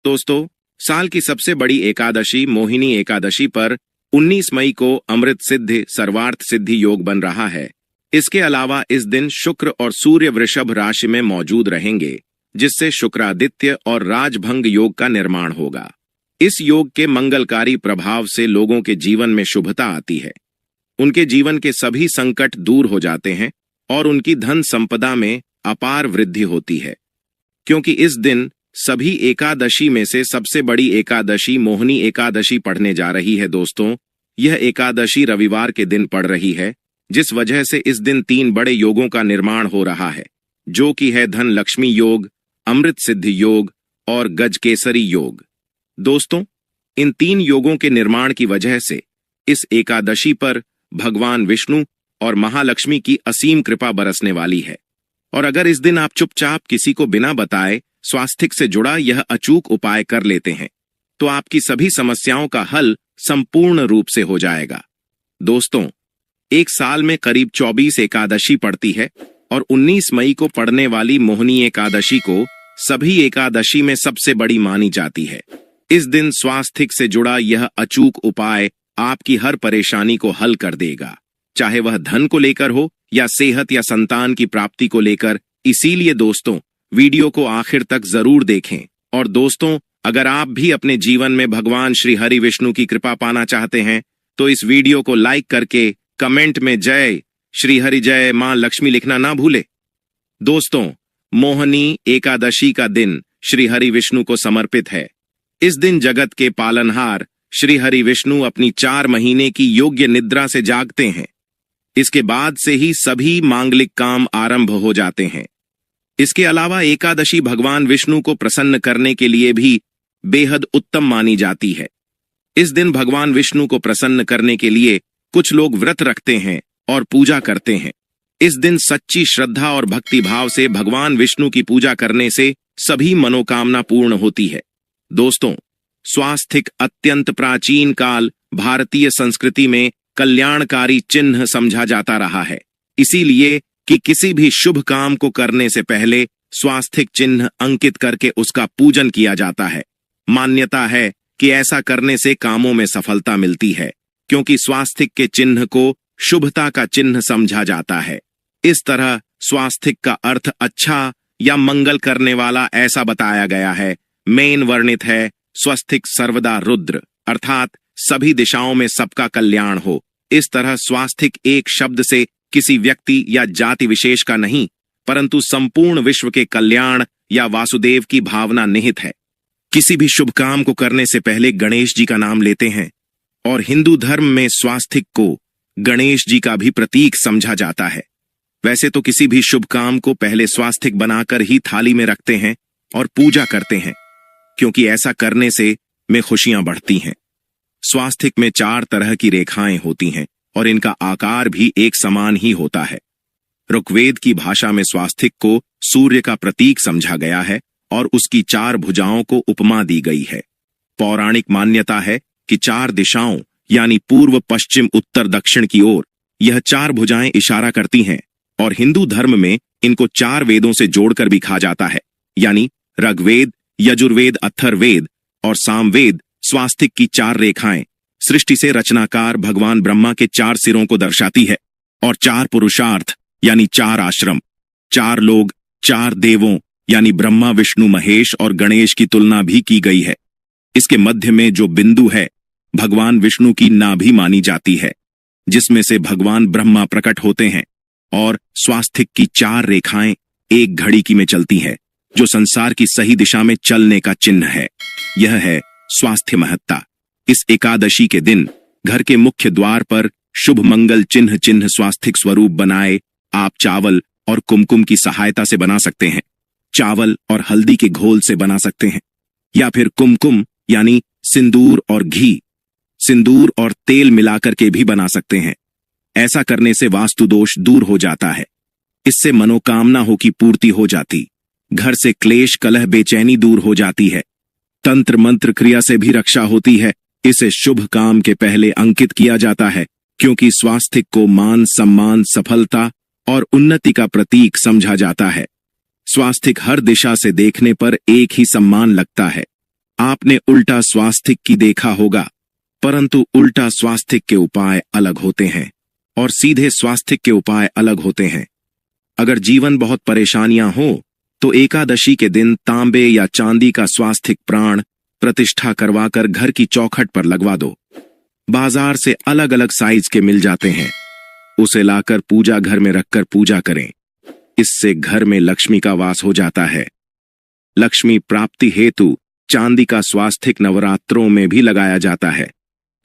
दोस्तों, साल की सबसे बड़ी एकादशी मोहिनी एकादशी पर 19 मई को अमृत सिद्धि सर्वार्थ सिद्धि योग बन रहा है। इसके अलावा इस दिन शुक्र और सूर्य वृषभ राशि में मौजूद रहेंगे, जिससे शुक्रादित्य और राजभंग योग का निर्माण होगा। इस योग के मंगलकारी प्रभाव से लोगों के जीवन में शुभता आती है। उनके जीवन के सभी संकट दूर हो जाते हैं और उनकी धन संपदा में अपार वृद्धि होती है। क्योंकि इस दिन सभी एकादशी में से सबसे बड़ी एकादशी मोहिनी एकादशी पड़ने जा रही है। दोस्तों, यह एकादशी रविवार के दिन पड़ रही है, जिस वजह से इस दिन 3 बड़े योगों का निर्माण हो रहा है, जो कि है धन लक्ष्मी योग, अमृत सिद्धि योग और गजकेसरी योग। दोस्तों, इन 3 योगों के निर्माण की वजह से इस एकादशी पर भगवान विष्णु और महालक्ष्मी की असीम कृपा बरसने वाली है। और अगर इस दिन आप चुपचाप किसी को बिना बताए स्वास्थ्य से जुड़ा यह अचूक उपाय कर लेते हैं, तो आपकी सभी समस्याओं का हल संपूर्ण रूप से हो जाएगा। दोस्तों, एक साल में करीब 24 एकादशी पड़ती है और 19 मई को पड़ने वाली मोहिनी एकादशी को सभी एकादशी में सबसे बड़ी मानी जाती है। इस दिन स्वास्थ्य से जुड़ा यह अचूक उपाय आपकी हर परेशानी को हल कर देगा, चाहे वह धन को लेकर हो या सेहत या संतान की प्राप्ति को लेकर। इसीलिए दोस्तों, वीडियो को आखिर तक जरूर देखें। और दोस्तों, अगर आप भी अपने जीवन में भगवान श्री हरि विष्णु की कृपा पाना चाहते हैं, तो इस वीडियो को लाइक करके कमेंट में जय श्री हरि जय मां लक्ष्मी लिखना ना भूले। दोस्तों, मोहिनी एकादशी का दिन श्री हरि विष्णु को समर्पित है। इस दिन जगत के पालनहार श्री हरि विष्णु अपनी 4 महीने की योग्य निद्रा से जागते हैं। इसके बाद से ही सभी मांगलिक काम आरंभ हो जाते हैं। इसके अलावा एकादशी भगवान विष्णु को प्रसन्न करने के लिए भी बेहद उत्तम मानी जाती है। इस दिन भगवान विष्णु को प्रसन्न करने के लिए कुछ लोग व्रत रखते हैं और पूजा करते हैं। इस दिन सच्ची श्रद्धा और भक्ति भाव से भगवान विष्णु की पूजा करने से सभी मनोकामना पूर्ण होती है। दोस्तों, स्वास्थिक अत्यंत प्राचीन काल भारतीय संस्कृति में कल्याणकारी चिन्ह समझा जाता रहा है। इसीलिए कि किसी भी शुभ काम को करने से पहले स्वास्थिक चिन्ह अंकित करके उसका पूजन किया जाता है। मान्यता है कि ऐसा करने से कामों में सफलता मिलती है, क्योंकि स्वास्थिक के चिन्ह को शुभता का चिन्ह समझा जाता है। इस तरह स्वास्थिक का अर्थ अच्छा या मंगल करने वाला ऐसा बताया गया है। मेन वर्णित है स्वस्तिक सर्वदा रुद्र, अर्थात सभी दिशाओं में सबका कल्याण हो। इस तरह स्वास्थिक एक शब्द से किसी व्यक्ति या जाति विशेष का नहीं, परंतु संपूर्ण विश्व के कल्याण या वासुदेव की भावना निहित है। किसी भी शुभ काम को करने से पहले गणेश जी का नाम लेते हैं और हिंदू धर्म में स्वास्थिक को गणेश जी का भी प्रतीक समझा जाता है। वैसे तो किसी भी शुभ काम को पहले स्वास्थिक बनाकर ही थाली में रखते हैं और पूजा करते हैं, क्योंकि ऐसा करने से में खुशियां बढ़ती हैं। स्वास्थिक में 4 तरह की रेखाएं होती हैं और इनका आकार भी एक समान ही होता है। ऋग्वेद की भाषा में स्वास्थिक को सूर्य का प्रतीक समझा गया है और उसकी 4 भुजाओं को उपमा दी गई है। पौराणिक मान्यता है कि 4 दिशाओं यानी पूर्व पश्चिम उत्तर दक्षिण की ओर यह 4 भुजाएं इशारा करती हैं, और हिंदू धर्म में इनको 4 वेदों से जोड़कर भी कहा जाता है, यानी ऋग्वेद, यजुर्वेद, अथर्ववेद और सामवेद। स्वास्तिक की 4 रेखाएं सृष्टि से रचनाकार भगवान ब्रह्मा के 4 सिरों को दर्शाती है, और 4 पुरुषार्थ यानी 4 आश्रम, 4 लोग, 4 देवों यानी ब्रह्मा, विष्णु, महेश और गणेश की तुलना भी की गई है। इसके मध्य में जो बिंदु है भगवान विष्णु की नाभि मानी जाती है, जिसमें से भगवान ब्रह्मा प्रकट होते हैं। और स्वास्तिक की 4 रेखाएं एक घड़ी की में चलती है, जो संसार की सही दिशा में चलने का चिन्ह है। यह है स्वास्थ्य महत्ता। इस एकादशी के दिन घर के मुख्य द्वार पर शुभ मंगल चिन्ह स्वास्थिक स्वरूप बनाए आप चावल और कुमकुम की सहायता से बना सकते हैं। चावल और हल्दी के घोल से बना सकते हैं, या फिर कुमकुम यानी सिंदूर और घी, सिंदूर और तेल मिलाकर के भी बना सकते हैं। ऐसा करने से वास्तु दोष दूर हो जाता है। इससे मनोकामनाओं की पूर्ति हो जाती, घर से क्लेश कलह बेचैनी दूर हो जाती है। तंत्र मंत्र क्रिया से भी रक्षा होती है। इसे शुभ काम के पहले अंकित किया जाता है, क्योंकि स्वास्थिक को मान सम्मान, सफलता और उन्नति का प्रतीक समझा जाता है। स्वास्थिक हर दिशा से देखने पर एक ही सम्मान लगता है। आपने उल्टा स्वास्थिक की देखा होगा, परंतु उल्टा स्वास्थिक के उपाय अलग होते हैं और सीधे स्वास्थिक के उपाय अलग होते हैं। अगर जीवन बहुत परेशानियां हो तो एकादशी के दिन तांबे या चांदी का स्वास्थिक प्राण प्रतिष्ठा करवाकर घर की चौखट पर लगवा दो। बाजार से अलग अलग साइज के मिल जाते हैं, उसे लाकर पूजा घर में रखकर पूजा करें। इससे घर में लक्ष्मी का वास हो जाता है। लक्ष्मी प्राप्ति हेतु चांदी का स्वास्थिक नवरात्रों में भी लगाया जाता है,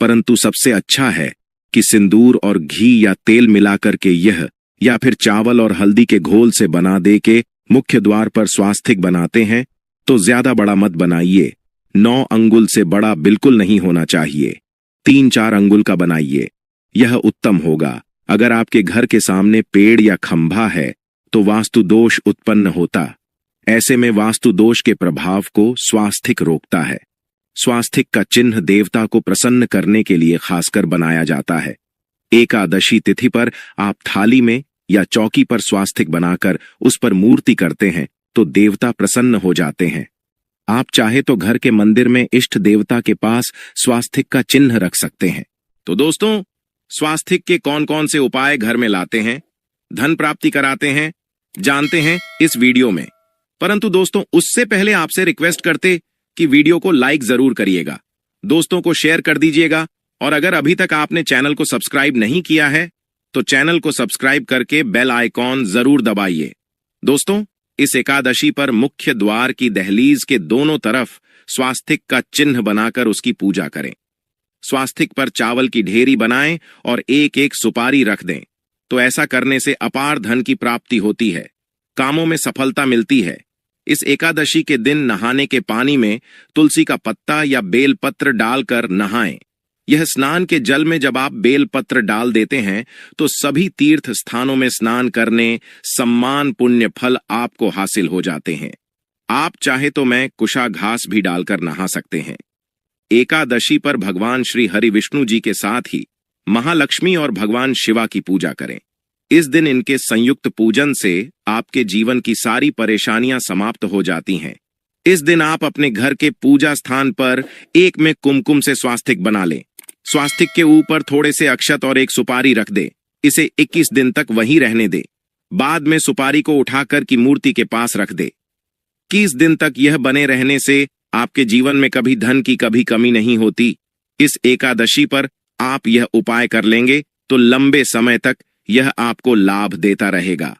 परंतु सबसे अच्छा है कि सिंदूर और घी या तेल मिलाकर के यह या फिर चावल और हल्दी के घोल से बना दे के मुख्य द्वार पर स्वास्थिक बनाते हैं तो ज्यादा बड़ा मत बनाइए। 9 अंगुल से बड़ा बिल्कुल नहीं होना चाहिए, 3-4 अंगुल का बनाइए, यह उत्तम होगा। अगर आपके घर के सामने पेड़ या खंभा है तो वास्तु दोष उत्पन्न होता। ऐसे में वास्तु दोष के प्रभाव को स्वास्थिक रोकता है। स्वास्थिक का चिन्ह देवता को प्रसन्न करने के लिए खासकर बनाया जाता है। एकादशी तिथि पर आप थाली में या चौकी पर स्वास्थिक बनाकर उस पर मूर्ति करते हैं तो देवता प्रसन्न हो जाते हैं। आप चाहे तो घर के मंदिर में इष्ट देवता के पास स्वास्थिक का चिन्ह रख सकते हैं। तो दोस्तों, स्वास्थिक के कौन कौन से उपाय घर में लाते हैं, धन प्राप्ति कराते हैं, जानते हैं इस वीडियो में। परंतु दोस्तों, उससे पहले आपसे रिक्वेस्ट करते कि वीडियो को लाइक जरूर करिएगा, दोस्तों को शेयर कर दीजिएगा, और अगर अभी तक आपने चैनल को सब्सक्राइब नहीं किया है तो चैनल को सब्सक्राइब करके बेल आइकॉन जरूर दबाइए। दोस्तों, इस एकादशी पर मुख्य द्वार की दहलीज के दोनों तरफ स्वास्थिक का चिन्ह बनाकर उसकी पूजा करें। स्वास्थिक पर चावल की ढेरी बनाएं और एक एक सुपारी रख दें। तो ऐसा करने से अपार धन की प्राप्ति होती है, कामों में सफलता मिलती है। इस एकादशी के दिन नहाने के पानी में तुलसी का पत्ता या बेलपत्र डालकर नहाएं। यह स्नान के जल में जब आप बेलपत्र डाल देते हैं तो सभी तीर्थ स्थानों में स्नान करने सम्मान पुण्य फल आपको हासिल हो जाते हैं। आप चाहे तो मैं कुशा घास भी डालकर नहा सकते हैं। एकादशी पर भगवान श्री हरि विष्णु जी के साथ ही महालक्ष्मी और भगवान शिवा की पूजा करें। इस दिन इनके संयुक्त पूजन से आपके जीवन की सारी परेशानियां समाप्त हो जाती हैं। इस दिन आप अपने घर के पूजा स्थान पर एक में कुमकुम से स्वास्तिक बना लें। स्वास्तिक के ऊपर थोड़े से अक्षत और एक सुपारी रख दे। इसे 21 दिन तक वहीं रहने दे। बाद में सुपारी को उठाकर की मूर्ति के पास रख दे। 21 दिन तक यह बने रहने से आपके जीवन में कभी धन की कभी कमी नहीं होती। इस एकादशी पर आप यह उपाय कर लेंगे तो लंबे समय तक यह आपको लाभ देता रहेगा।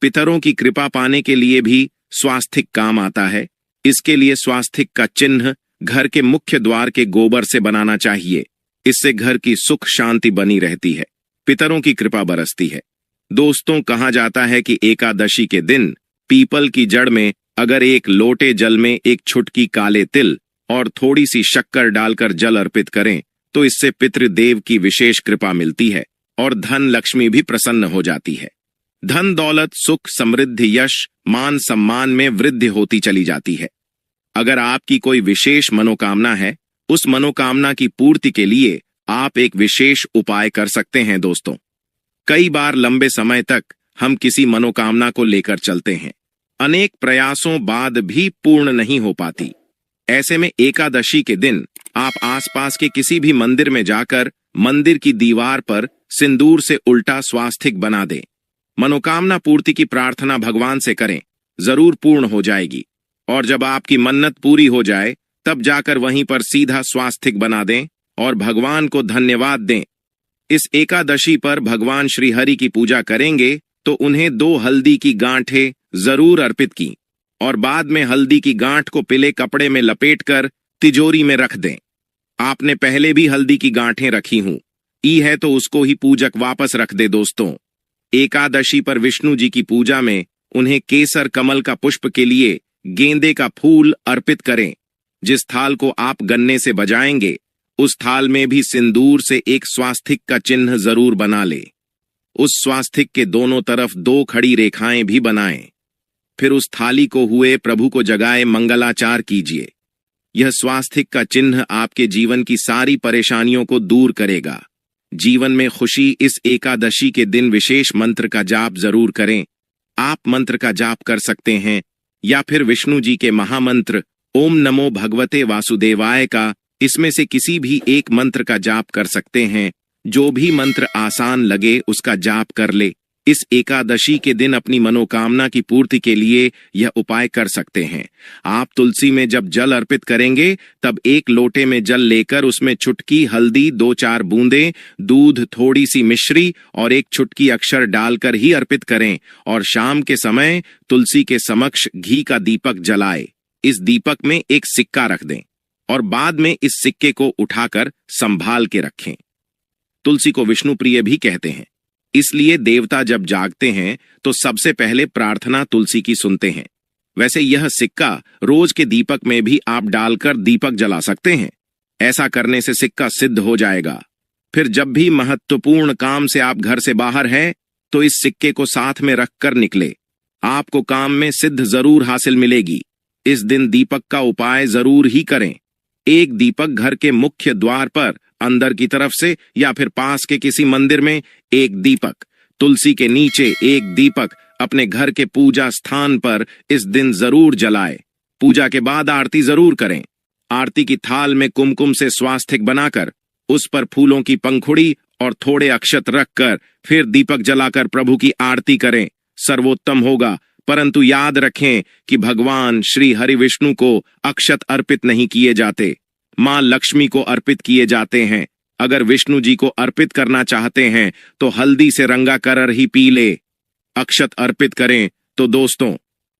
पितरों की कृपा पाने के लिए भी स्वास्तिक काम आता है। इसके लिए स्वास्तिक का चिन्ह घर के मुख्य द्वार के गोबर से बनाना चाहिए। इससे घर की सुख शांति बनी रहती है, पितरों की कृपा बरसती है। दोस्तों, कहा जाता है कि एकादशी के दिन पीपल की जड़ में अगर एक लोटे जल में एक छुटकी काले तिल और थोड़ी सी शक्कर डालकर जल अर्पित करें तो इससे पितृदेव की विशेष कृपा मिलती है और धन लक्ष्मी भी प्रसन्न हो जाती है। धन दौलत सुख समृद्धि यश मान सम्मान में वृद्धि होती चली जाती है। अगर आपकी कोई विशेष मनोकामना है, उस मनोकामना की पूर्ति के लिए आप एक विशेष उपाय कर सकते हैं। दोस्तों, कई बार लंबे समय तक हम किसी मनोकामना को लेकर चलते हैं, अनेक प्रयासों बाद भी पूर्ण नहीं हो पाती। ऐसे में एकादशी के दिन आप आसपास के किसी भी मंदिर में जाकर मंदिर की दीवार पर सिंदूर से उल्टा स्वास्तिक बना दें। मनोकामना पूर्ति की प्रार्थना भगवान से करें, जरूर पूर्ण हो जाएगी। और जब आपकी मन्नत पूरी हो जाए तब जाकर वहीं पर सीधा स्वास्तिक बना दें और भगवान को धन्यवाद दें। इस एकादशी पर भगवान श्री हरि की पूजा करेंगे तो उन्हें 2 हल्दी की गांठें जरूर अर्पित की और बाद में हल्दी की गांठ को पीले कपड़े में लपेटकर तिजोरी में रख दें। आपने पहले भी हल्दी की गांठें रखी हूं, ई है तो उसको ही पूजक वापस रख दे। दोस्तों, एकादशी पर विष्णु जी की पूजा में उन्हें केसर कमल का पुष्प के लिए गेंदे का फूल अर्पित करें। जिस थाल को आप गन्ने से बजाएंगे उस थाल में भी सिंदूर से एक स्वास्तिक का चिन्ह जरूर बना ले। उस स्वास्तिक के दोनों तरफ 2 खड़ी रेखाएं भी बनाएं। फिर उस थाली को हुए प्रभु को जगाए मंगलाचार कीजिए। यह स्वास्तिक का चिन्ह आपके जीवन की सारी परेशानियों को दूर करेगा। जीवन में खुशी इस एकादशी के दिन विशेष मंत्र का जाप जरूर करें। आप मंत्र का जाप कर सकते हैं या फिर विष्णु जी के महामंत्र ओम नमो भगवते वासुदेवाय का इसमें से किसी भी एक मंत्र का जाप कर सकते हैं। जो भी मंत्र आसान लगे उसका जाप कर ले। इस एकादशी के दिन अपनी मनोकामना की पूर्ति के लिए यह उपाय कर सकते हैं। आप तुलसी में जब जल अर्पित करेंगे तब एक लोटे में जल लेकर उसमें चुटकी हल्दी, 2-4 बूंदें दूध, थोड़ी सी मिश्री और एक चुटकी अक्षर डालकर ही अर्पित करें और शाम के समय तुलसी के समक्ष घी का दीपक जलाए। इस दीपक में एक सिक्का रख दें और बाद में इस सिक्के को उठाकर संभाल के रखें। तुलसी को विष्णु प्रिय भी कहते हैं, इसलिए देवता जब जागते हैं तो सबसे पहले प्रार्थना तुलसी की सुनते हैं। वैसे यह सिक्का रोज के दीपक में भी आप डालकर दीपक जला सकते हैं। ऐसा करने से सिक्का सिद्ध हो जाएगा। फिर जब भी महत्वपूर्ण काम से आप घर से बाहर हैं तो इस सिक्के को साथ में रखकर निकले। आपको काम में सिद्ध जरूर हासिल मिलेगी। इस दिन दीपक का उपाय जरूर ही करें। एक दीपक घर के मुख्य द्वार पर अंदर की तरफ से या फिर पास के किसी मंदिर में एक दीपक, तुलसी के नीचे एक दीपक अपने घर के पूजा स्थान पर इस दिन जरूर जलाए। पूजा के बाद आरती जरूर करें। आरती की थाल में कुमकुम से स्वास्तिक बनाकर उस पर फूलों की पंखुड़ी और थोड़े अक्षत रखकर फिर दीपक जलाकर प्रभु की आरती करें। सर्वोत्तम होगा। परंतु याद रखें कि भगवान श्री हरि विष्णु को अक्षत अर्पित नहीं किए जाते, मां लक्ष्मी को अर्पित किए जाते हैं। अगर विष्णु जी को अर्पित करना चाहते हैं तो हल्दी से रंगा कर ही पी ले। अक्षत अर्पित करें तो दोस्तों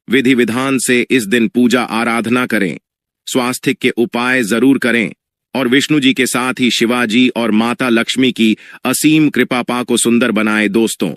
विधि विधान से इस दिन पूजा आराधना करें। स्वास्तिक के उपाय जरूर करें और विष्णु जी के साथ ही शिवाजी और माता लक्ष्मी की असीम कृपा पाको सुंदर बनाए। दोस्तों,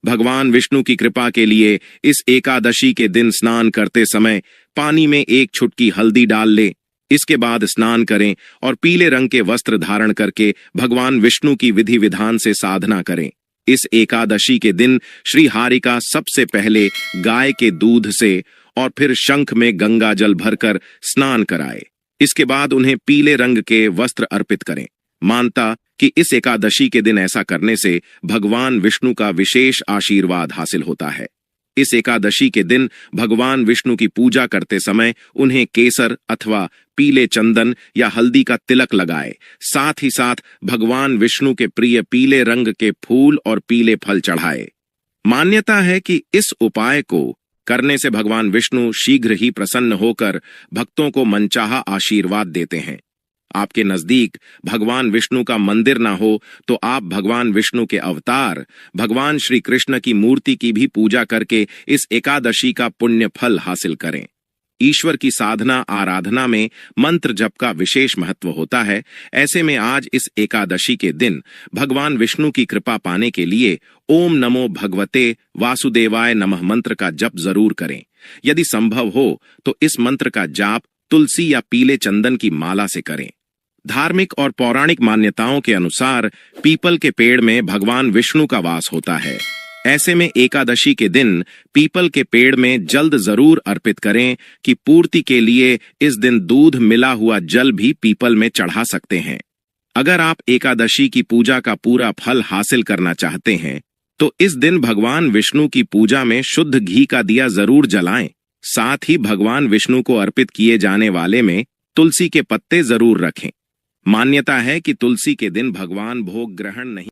भगवान विष्णु की कृपा के लिए इस एकादशी के दिन स्नान करते समय पानी में एक चुटकी हल्दी डाल ले। इसके बाद स्नान करें और पीले रंग के वस्त्र धारण करके भगवान विष्णु की विधि विधान से साधना करें। इस एकादशी के दिन श्री हरि का सबसे पहले गाय के दूध से और फिर शंख में गंगा जल भरकर स्नान कराए। इसके बाद उन्हें पीले रंग के वस्त्र अर्पित करें। मानता कि इस एकादशी के दिन ऐसा करने से भगवान विष्णु का विशेष आशीर्वाद हासिल होता है। इस एकादशी के दिन भगवान विष्णु की पूजा करते समय उन्हें केसर अथवा पीले चंदन या हल्दी का तिलक लगाए। साथ ही साथ भगवान विष्णु के प्रिय पीले रंग के फूल और पीले फल चढ़ाए। मान्यता है कि इस उपाय को करने से भगवान विष्णु शीघ्र ही प्रसन्न होकर भक्तों को मनचाहा आशीर्वाद देते हैं। आपके नजदीक भगवान विष्णु का मंदिर ना हो तो आप भगवान विष्णु के अवतार भगवान श्री कृष्ण की मूर्ति की भी पूजा करके इस एकादशी का पुण्य फल हासिल करें। ईश्वर की साधना आराधना में मंत्र जप का विशेष महत्व होता है। ऐसे में आज इस एकादशी के दिन भगवान विष्णु की कृपा पाने के लिए ओम नमो भगवते वासुदेवाय नमः मंत्र का जप जरूर करें। यदि संभव हो तो इस मंत्र का जाप तुलसी या पीले चंदन की माला से करें। धार्मिक और पौराणिक मान्यताओं के अनुसार पीपल के पेड़ में भगवान विष्णु का वास होता है। ऐसे में एकादशी के दिन पीपल के पेड़ में जल्द जरूर अर्पित करें कि पूर्ति के लिए इस दिन दूध मिला हुआ जल भी पीपल में चढ़ा सकते हैं। अगर आप एकादशी की पूजा का पूरा फल हासिल करना चाहते हैं तो इस दिन भगवान विष्णु की पूजा में शुद्ध घी का दिया जरूर जलाएं। साथ ही भगवान विष्णु को अर्पित किए जाने वाले में तुलसी के पत्ते जरूर रखें। मान्यता है कि तुलसी के दिन भगवान भोग ग्रहण नहीं